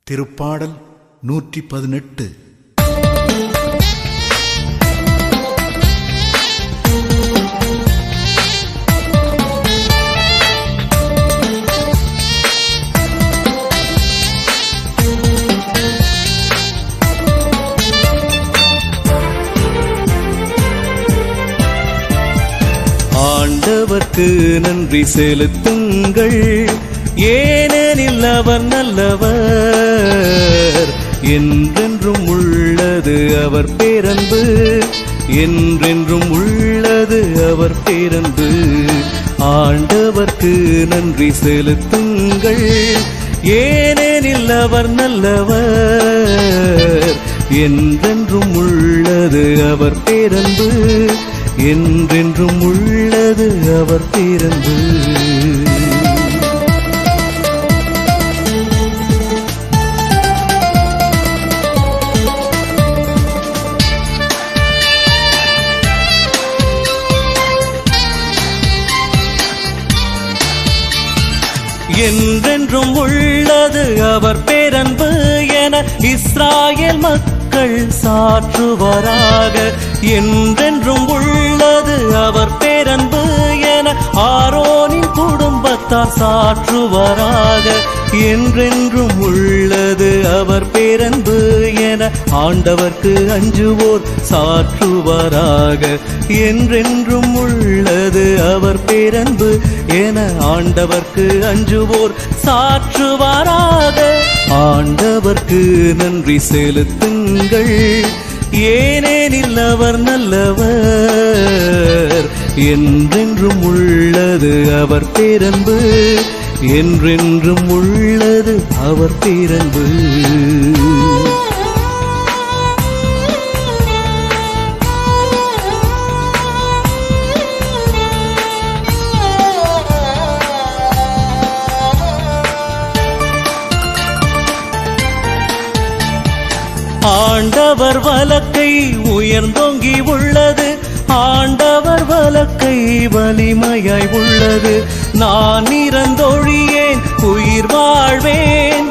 திருப்பாடல் 118. ஆண்டவர்க்கு நன்றி செலுத்துங்கள், ஏனெனில் அவர் நல்லவர். என்றென்றும் உள்ளது அவர் பேரன்பு, என்றென்றும் உள்ளது அவர் பேரன்பு. ஆண்டவர்க்கு நன்றி செலுத்துங்கள், ஏனெனில் அவர் நல்லவர். என்றென்றும் உள்ளது அவர் பேரன்பு, என்றென்றும் உள்ளது அவர் பேரன்பு. என்றென்றும் உள்ளது அவர் பேரன்பு என இஸ்ராயேல் மக்கள் சாற்றுவாராக. என்றென்றும் உள்ளது அவர் பேரன்பு என ஆரோனின் குடும்பத்தார் சாற்றுவாராக. என்றென்றும் உள்ளது அவர் பேரன்பு என ஆண்டவர்க்கு அஞ்சுவோர் சாற்றுவாராக. என்றென்றும் உள்ளது அவர் பேரன்பு என ஆண்டவர்க்கு அஞ்சுவோர் சாற்றுவாராக. ஆண்டவர்க்கு நன்றி செலுத்துங்கள், ஏனெனில் அவர் நல்லவர். என்றென்றும் உள்ளது அவர் பேரன்பு, என்றென்றும் உள்ளது அவர் பேரன்பு. ஆண்டவர் வலக்கை உயர்ந்தோங்கி உள்ளது, ஆண்டவர் வலக்கை வலிமையாய் உள்ளது. நான் இறந்தொழியேன் உயிர் வாழ்வேன்,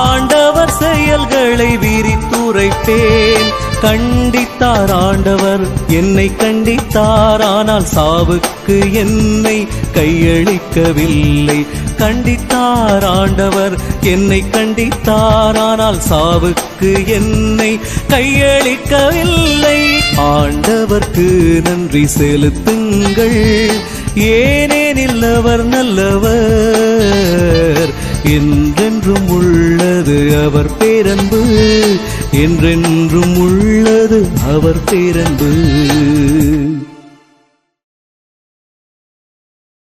ஆண்டவர் செயல்களை விரித்துரைப்பேன். கண்டித்தார் ஆண்டவர் என்னை கண்டித்தார், ஆனால் சாவுக்கு என்னை கையளிக்கவில்லை. கண்டித்தார் ஆண்டவர் என்னை கண்டித்தார், ஆனால் சாவுக்கு என்னை கையளிக்கவில்லை. ஆண்டவர்க்கு நன்றி செலுத்துங்கள், ஏனெனில் அவர் நல்லவர். என்றென்றும் உள்ளது அவர் பேரன்பு, என்றென்றும் உள்ளது அவர் பேரன்பு.